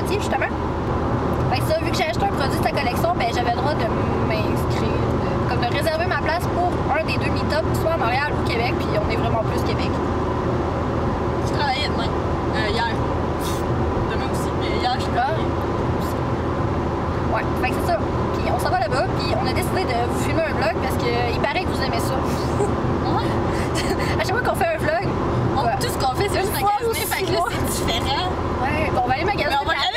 Moitié, justement. Fait que ça, vu que j'ai acheté un produit de sa collection, ben j'avais le droit de m'inscrire, comme de réserver ma place pour un des 2 meet-ups, soit à Montréal ou Québec, puis on est vraiment plus Québec. Je travaillais demain. Hier. Demain aussi, mais hier, je travaillais. Ouais, fait que c'est ça. Puis on s'en va là-bas, puis on a décidé de vous filmer un vlog parce qu'il paraît que vous aimez ça. Ouais. À chaque fois qu'on fait un vlog, tout ce qu'on fait, c'est juste magasiner, fait que là, c'est différent. Ouais, bon, on va aller magasiner. Mais on va y aller!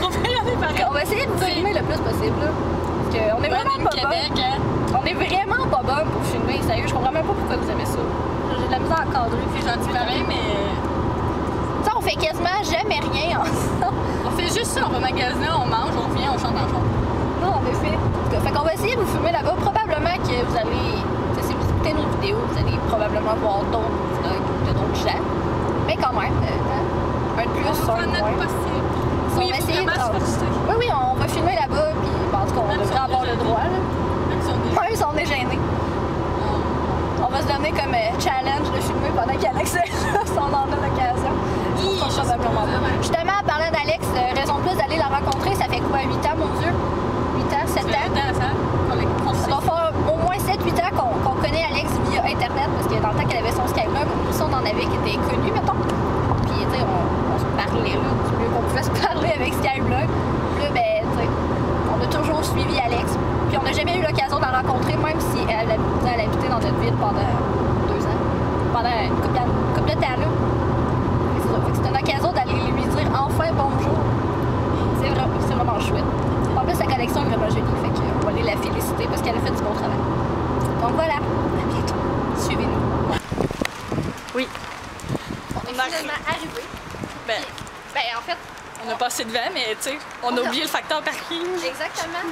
On va y aller pareil. On va essayer de vous filmer le plus possible, là. Parce qu'on est vraiment pas Québec, bon. hein? On est vraiment pas bon pour filmer, sérieux. Je comprends même pas pourquoi vous aimez ça. J'ai de la misère à cadrer. C'est gentil pareil, mais... Tu sais, on fait quasiment jamais rien ensemble. On fait juste ça, on va magasiner, on mange, on revient, on chante en chambre. Non, en effet. Fait qu'on va essayer de vous filmer là-bas. Probablement que vous allez... Si vous écoutez nos vidéos, vous allez probablement voir d'autres vlogs de d'autres gens. Mais quand même, un de plus, un de moins. Possible. On va essayer de... Oui, on va filmer là-bas, puis en tout cas, on devrait avoir le droit, là. Même si on est gêné. On va se donner comme challenge de filmer pendant qu'Alex est là, si on en a l'occasion. Justement, en parlant d'Alex, raison de plus d'aller la rencontrer, ça fait quoi, 8 ans, mon Dieu? 8 ans, 7 ans? Ça va faire au moins 7-8 ans qu'on connaît Alex via Internet, parce que dans le temps qu'elle avait son Skyblog, aussi on en avait qui étaient connus, mettons. Puis, tu sais, on se parlait, là, du mieux qu'on pouvait se parler avec Skyblog. Puis là, ben, tu sais, on a toujours suivi Alex. Puis on n'a jamais eu l'occasion de la rencontrer, même si elle habitait dans notre ville pendant 2 ans. Pendant une couple de temps, là. C'est une occasion d'aller lui dire enfin bonjour. C'est vraiment chouette. En plus, sa collection est vraiment jolie, fait qu'on va aller la féliciter parce qu'elle a fait du bon travail. Donc voilà, à bientôt. Suivez-nous. Oui. On est finalement arrivés. Ben, en fait, on a passé devant, mais tu sais, on a oublié le facteur parking. Exactement.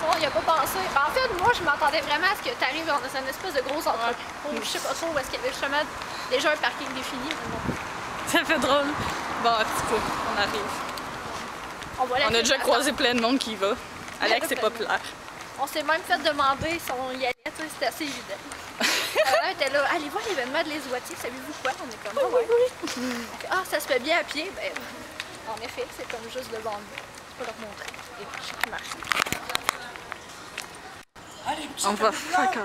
On n'y a pas pensé. Ben, en fait, moi, je m'attendais vraiment à ce que tu arrives dans une espèce de gros entrepôt. Je sais pas trop où est-ce qu'il y avait justement déjà un parking défini. Mais bon. Ça fait drôle. Bon, en tout cas, on arrive. On a déjà croisé plein de monde qui y va. Alex, c'est populaire. On s'est même fait demander si on y allait, c'était assez évident. On était là, allez voir l'événement de Les Oitiers, savez-vous quoi? On est comme, ouais. Ah, ça se fait bien à pied. Ben, en effet, c'est comme juste devant nous. Je peux leur montrer. Et je sais qui marche. On va fuck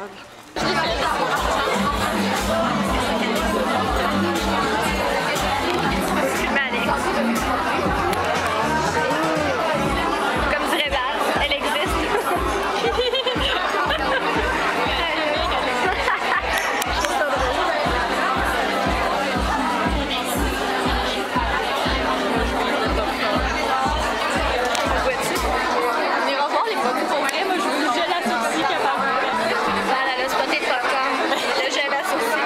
Comme dirait Val, elle existe. On ira voir les produits pour vrai. Moi, je veux le gel à saucisses capable. Elle a spoté de popcorn. Le gel à saucisses.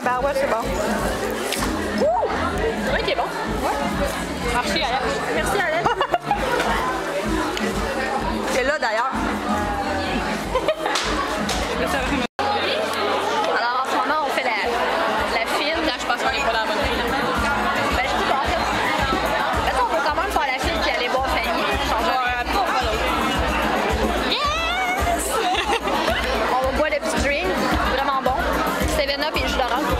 Ben ouais, c'est bon. Ouh! C'est vrai qu'il est bon. Ouais. Merci, Alex. Merci, Alex. C'est là d'ailleurs. Alors en ce moment, on fait la file. Là, je pense qu'on est pas dans la bonne file. Ben, je dis pas en fait. On peut quand même faire la file puis aller boire Fanny. Yes! On boit le petit drink. Vraiment bon. 7-Up et jus d'orange.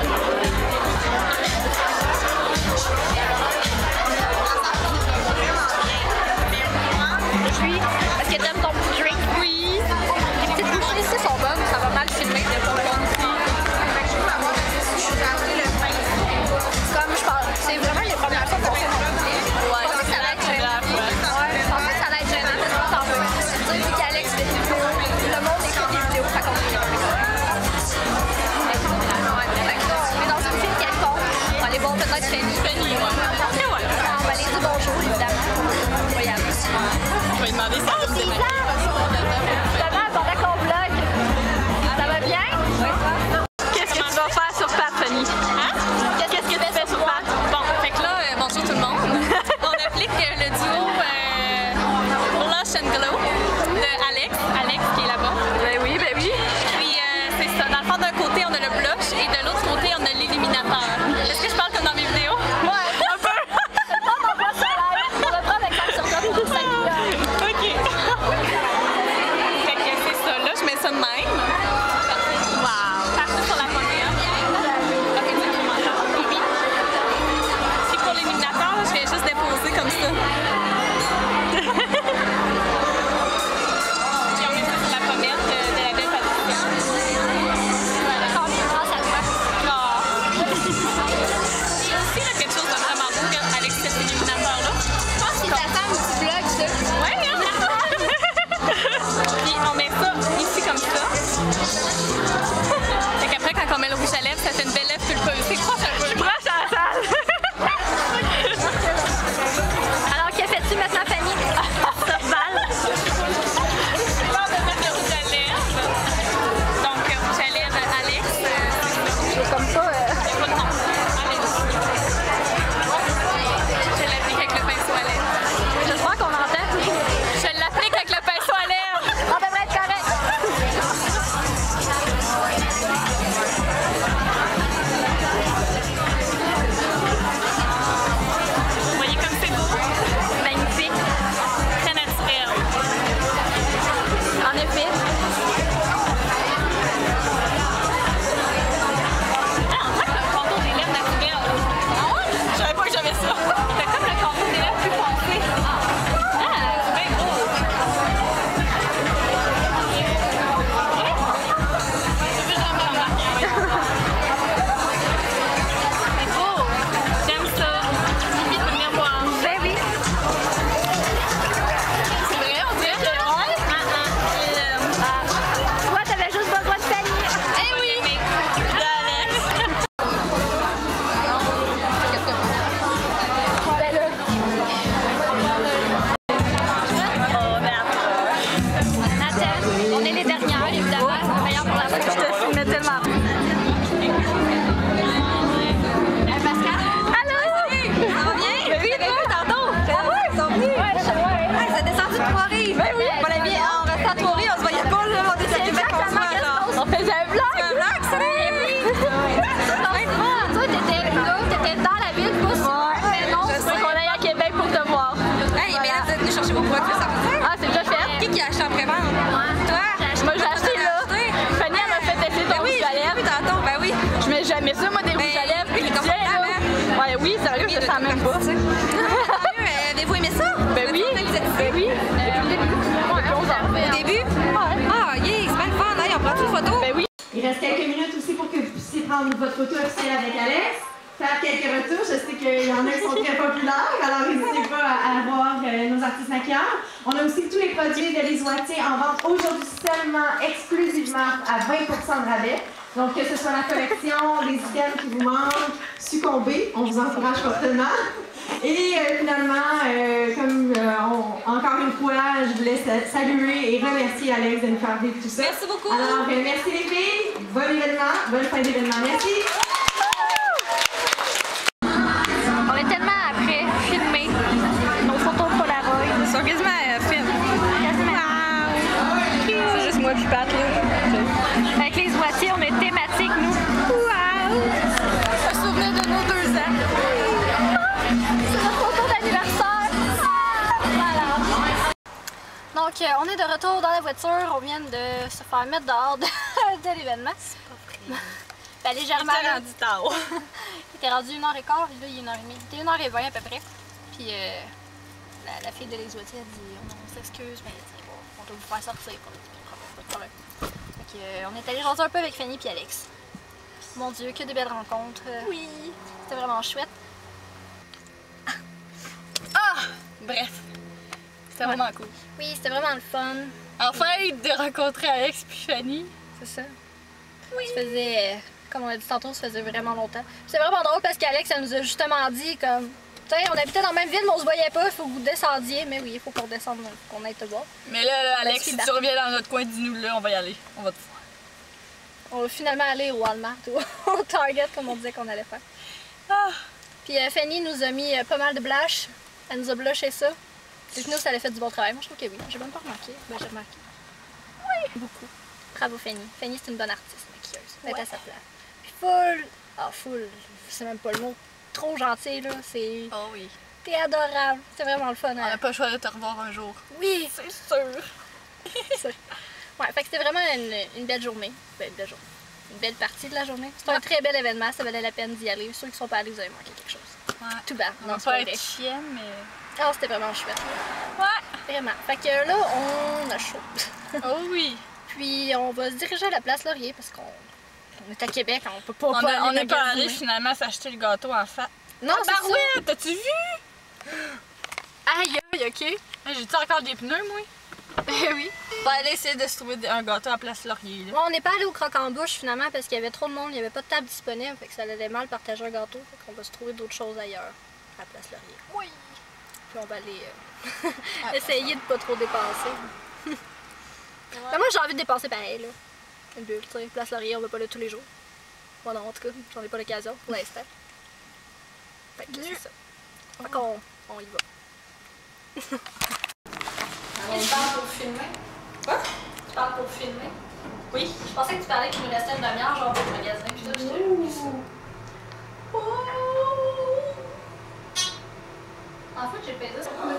aimé ça, moi, des rouges à lèvres. Il est confortable, hein? Ouais, oui, sérieux, je le sens même pas. Avez-vous aimé ça? Ben oui. Ben oui. Au début? Ah, yeah, c'est pas le fun, hein? On prend une photo? Ben oui. Il reste quelques minutes aussi pour que vous puissiez prendre votre photo officielle avec Alex. Faire quelques retours. Je sais qu'il y en a qui sont très populaires, alors n'hésitez pas à voir nos artistes maquilleurs. On a aussi tous les produits de Les Oitiers en vente aujourd'hui seulement, exclusivement à 20% de rabais. Donc que ce soit la collection, les items qui vous manquent, succombez, on vous encourage fortement. Et finalement, encore une fois, je voulais saluer et remercier Alex de nous faire vivre tout ça. Merci beaucoup. Alors, merci les filles, bon événement, bonne fin d'événement. Merci. On est tellement après filmé nos photos Polaroid. Ils sont quasiment fines. C'est juste moi puis Pat, là. Avec les Oitiers, on est thématique, nous. Wow! Un souvenir de nos 2 ans. C'est notre photo d'anniversaire. Voilà. Donc, on est de retour dans la voiture. On vient de se faire mettre dehors de l'événement. C'est pas vrai. Ben, légèrement. Il était rendu tard. Il était rendu 1h15, là, il est 1h30. Il était 1h20 à peu près. Puis, la fille de Les Oitiers a dit on s'excuse, mais bon, on doit vous faire sortir. Pas de problème. Donc, on est allé jaser un peu avec Fanny et Alex. Mon Dieu, que de belles rencontres. Oui. C'était vraiment chouette. Ah! Bref. C'était vraiment cool. Oui, c'était vraiment le fun. Enfin, de rencontrer Alex puis Fanny. C'est ça. Oui. Ça faisait, comme on a dit tantôt, ça faisait vraiment longtemps. C'est vraiment drôle parce qu'Alex, elle nous a justement dit comme, tiens, on habitait dans la même ville, mais on se voyait pas, il faut que vous descendiez. Mais oui, il faut qu'on descende, qu'on aille te voir. Mais là, Alex, si tu reviens dans notre coin, dis-nous là, on va y aller. On va te voir. On va finalement aller au Walmart ou au Target, comme on disait qu'on allait faire. Ah. Puis Fanny nous a mis pas mal de blush. Elle nous a blushé ça. Et nous, ça a fait du bon travail. Moi, je trouve que oui. J'ai même pas remarqué. Ben, j'ai remarqué. Oui. Beaucoup. Bravo, Fanny. Fanny, c'est une bonne artiste maquilleuse. Elle est à sa place. Puis full. Ah, full. C'est même pas le mot. Trop gentil, là. C'est. Oh oui. T'es adorable. C'est vraiment le fun. On n'a pas le choix de te revoir un jour. Oui. C'est sûr. Ouais, fait que c'était vraiment une belle journée. Ben, une belle journée. Une belle partie de la journée. C'était un très bel événement. Ça valait la peine d'y aller. Ceux qui sont pas allés, vous avez manqué quelque chose. Ouais. Tout bas. On va pas être chienne, mais. Ah, c'était vraiment chouette. Ouais. Vraiment. Fait que là, on a chaud. Oh oui. Puis on va se diriger à la place Laurier parce qu'on est à Québec, on peut pas On n'est pas allé finalement s'acheter le gâteau en fait. Non, bah oui, t'as-tu vu? Aïe, aïe, ok. J'ai-tu encore des pneus, moi? Oui. On va aller essayer de se trouver un gâteau à place Laurier. Là. Bon, on n'est pas allé au croque-en-bouche finalement parce qu'il y avait trop de monde, il n'y avait pas de table disponible, fait que ça allait mal partager un gâteau, fait qu'on va se trouver d'autres choses ailleurs à la place Laurier. Oui. Puis on va aller essayer de pas trop dépenser. Ouais. Ben, moi j'ai envie de dépenser pareil là. Une bulle, tu sais, place Laurier, on va pas là tous les jours. Moi non, en tout cas, j'en ai pas l'occasion pour l'instant. Fait que c'est ça. Fait qu'on y va. Tu parles pour filmer? Quoi? Tu parles pour filmer? Oui. Je pensais que tu parlais qu'il nous restait une demi-heure, genre pour le magasin, puis là, j'étais là. En fait, j'ai pesé sur le.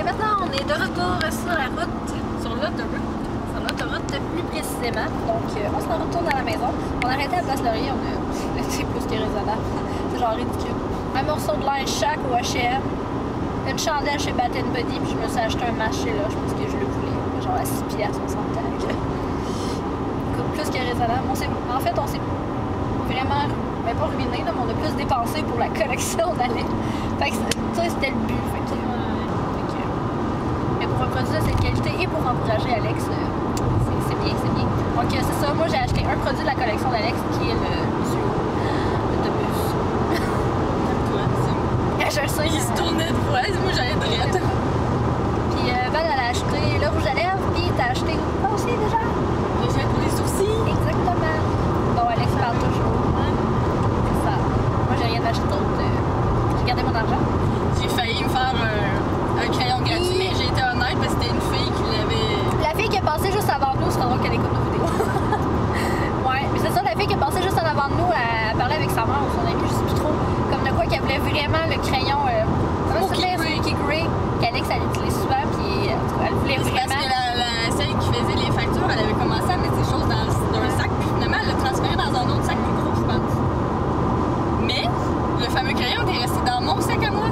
Maintenant, on est de retour sur la route, sur l'autoroute plus précisément. Donc, on se retourne à la maison. On a arrêté à Place Laurier, on a été plus que raisonnable. C'est genre ridicule. Un morceau de linge chaque au H&M, une chandelle chez Bath & Body, puis je me suis acheté un masque chez Lush parce que je le voulais. Genre à 6 piastres, on s'entend. Écoute, plus que raisonnable. En fait, on s'est vraiment, mais pas ruiné, là, mais on a plus dépensé pour la collection d'année. Fait que ça, c'était le but. Fait que, mais pour un produit de cette qualité et pour encourager Alex, c'est bien, c'est bien. Donc c'est ça, moi j'ai acheté un produit de la collection d'Alex qui est le duo de bus. Je le sais. Il se tournait de fois, moi j'allais droite. Puis Val elle a acheté le rouge à lèvres, puis t'as acheté quoi aussi déjà? Le gel pour les sourcils. Exactement. Bon, Alex parle toujours. C'est ça. Moi j'ai rien acheté d'autre. J'ai gardé mon argent. J'ai failli me faire un crayon gratuit, mais j'ai été honnête parce que c'était une fille qui l'avait. La fille qui est passée juste avant nous, c'est drôle qu'elle écoute nos vidéos. Ouais, mais c'est ça, la fille vraiment le crayon Smoky Gray qu'Alex elle utilise souvent, puis elle voulait vraiment. Parce que celle qui faisait les factures, elle avait commencé à mettre ses choses dans un sac, puis finalement elle l'a transféré dans un autre sac plus gros, je pense. Mais le fameux crayon était resté dans mon sac à moi.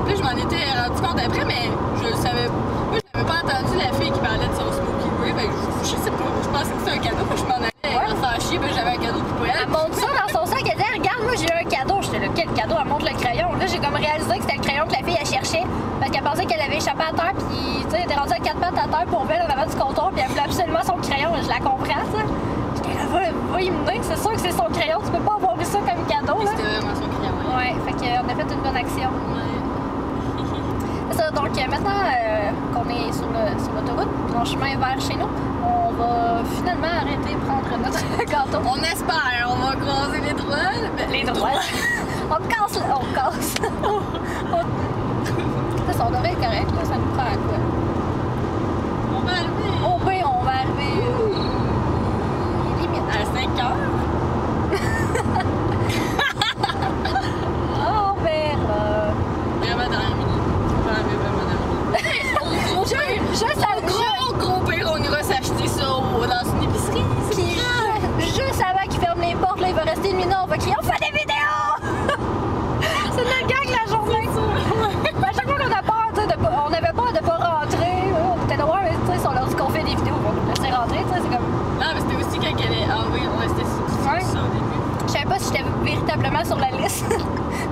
Puis je m'en étais rendu compte après, mais je le savais. Moi, je n'avais pas entendu la fille qui parlait de son Smoky Gray. Ben, je sais pas, je pensais que c'était un cadeau, puis je m'en allais me faire chier, puis j'avais un cadeau pour elle. Elle montre ça dans son sac, elle dit regarde, moi j'ai eu un cadeau. J'étais là, quel cadeau? Elle montre le crayon. Là, j'ai comme réalisé que c'était le crayon que la fille elle cherchait, parce qu'elle pensait qu'elle avait échappé à terre, puis tu sais, elle était rendue à 4 pattes à terre pour elle en avant du comptoir, puis elle voulait absolument son crayon. Je la comprends, ça. J'étais là, va y mener, c'est sûr que c'est son crayon, tu peux pas avoir eu ça comme cadeau. C'était vraiment son crayon. Ouais, fait qu'on a fait une bonne action. C'est ça, donc maintenant qu'on est sur l'autoroute, dans le chemin vers chez nous, on va finalement arrêter de prendre notre gâteau. On espère, on va croiser les droits. Les droits. On casse. Ça, on devrait être correct, là, ça nous prend à quoi? On va arriver. Oh ben, on va arriver limite. À 5 heures. On verra. Vraiment dans la minute. On va arriver vraiment dans la minute. Gros pire, on ira s'acheter ça dans une épicerie. Puis juste avant qu'il ferme les portes, là, il va rester une minute, on va crier on fait des vidéos! C'est notre gang la journée. À chaque fois qu'on a peur, on avait peur de pas rentrer. On était là, ouais, mais tu sais, si on leur dit qu'on fait des vidéos, on va nous laisser rentrer, tu sais, c'est comme. Non, mais c'était aussi quand elle est. Ah oui, on restait sur ça au début. Je savais pas si j'étais véritablement sur la liste.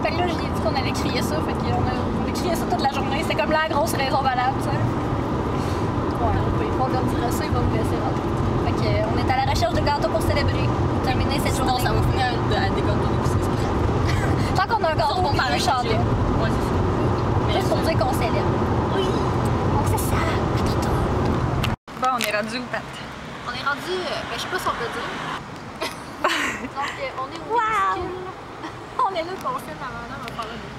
Fait que là, j'ai dit qu'on allait crier ça. Fait qu'on a crié ça toute la journée. C'est comme la grosse raison valable, tu sais. Ouais, on leur dira ça, ils vont nous laisser rentrer. Fait qu'on est à la recherche de gâteaux pour célébrer, pour terminer cette journée. Sinon, ça va finir à des gâteaux d'épicerie. Tant qu'on a un gâteau, on peut chanter. Ouais, c'est ça. Juste pour dire qu'on célèbre. Oui. Donc c'est ça. Bon, on est rendu où, Pat? On est rendu, je sais pas si on peut dire. Donc on est au minuscule. On est là pour le film avant on va parler de ça.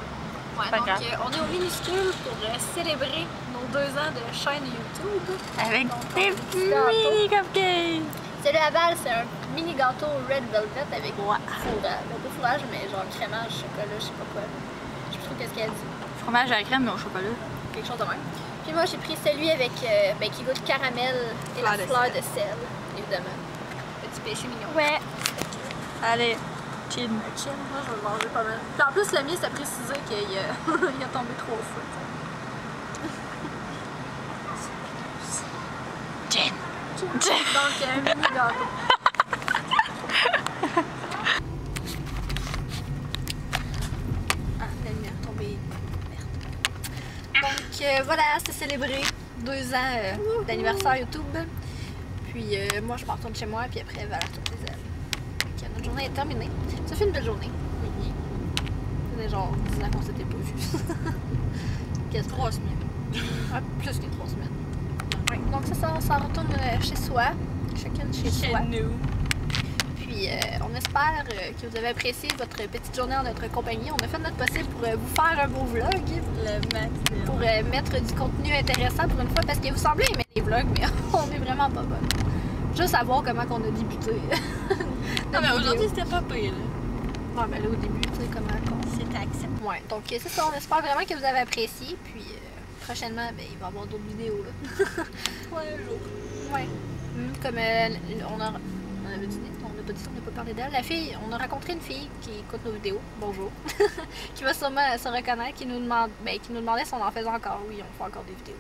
Ouais, donc on est au minuscule pour célébrer nos 2 ans de chaîne YouTube. Avec des mini cupcakes! Celui à Val, c'est un mini gâteau Red Velvet avec fourrage, pas fourrage, mais genre crémage, chocolat, je sais pas quoi. Je sais pas trop qu'est-ce qu'elle dit. Fromage à la crème, mais au chocolat. Quelque chose de même. Puis moi, j'ai pris celui avec qui goûte caramel et la fleur de sel, évidemment. Petit péché mignon. Ouais. Allez, chin. Chin, moi je vais le manger pas mal. Puis en plus, le mien, c'est précisé qu'il il a tombé 3 fois. Chin. Donc, un mini gâteau. Ah, la lumière est tombée. Merde. Donc, voilà, c'est célébré 2 ans d'anniversaire YouTube. Puis, moi, je me retourne chez moi, puis après, elle va aller toutes les ailes. Donc, notre journée est terminée. Ça fait une belle journée. Oui. Ça fait genre 10 ans qu'on s'était pas vus. Quasi 3 semaines. Ouais, plus que 3 semaines. Ouais. Donc, ça, on s'en retourne chez soi. Chacune chez soi. Nous. Puis, on espère que vous avez apprécié votre petite journée en notre compagnie. On a fait notre possible pour vous faire un beau vlog. Le maximum. Pour mettre du contenu intéressant pour une fois, parce que vous semblez aimer les vlogs, mais on est vraiment pas bonne. Juste savoir comment on a débuté. Non, mais aujourd'hui, c'était pas pire. Ouais, mais là, au début, tu sais, comment c'était accepté. Ouais, donc c'est ça. On espère vraiment que vous avez apprécié. Puis, prochainement, ben, il va y avoir d'autres vidéos, là. Ouais, un jour. Ouais. Comme on avait dit, on n'a pas parlé d'elle. La fille, on a rencontré une fille qui écoute nos vidéos, bonjour, qui va sûrement se reconnaître, qui nous demandait si on en faisait encore. Oui, on fait encore des vidéos.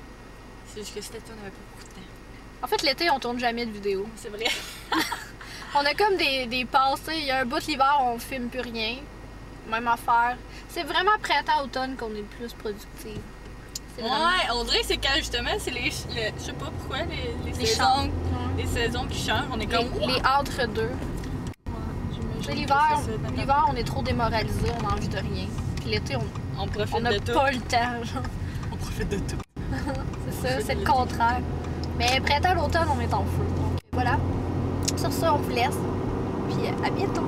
C'est juste que cet été, on n'avait pas beaucoup de temps. En fait, l'été, on tourne jamais de vidéos. C'est vrai. On a comme des passes, il y a un bout de l'hiver, on filme plus rien. Même affaire. C'est vraiment printemps-automne qu'on est le plus productif. Ouais, on dirait que c'est quand justement, c'est je sais pas pourquoi, les saisons. Les saisons qui changent, on est comme. Les entre-deux. Ouais, l'hiver, on est trop démoralisé, on a envie de rien. Puis l'été, on profite on de tout. On n'a pas le temps, genre. On profite de tout. C'est ça, c'est le contraire. Mais printemps, l'automne, on est en feu. Donc voilà. Sur ça, on vous laisse. Puis à bientôt.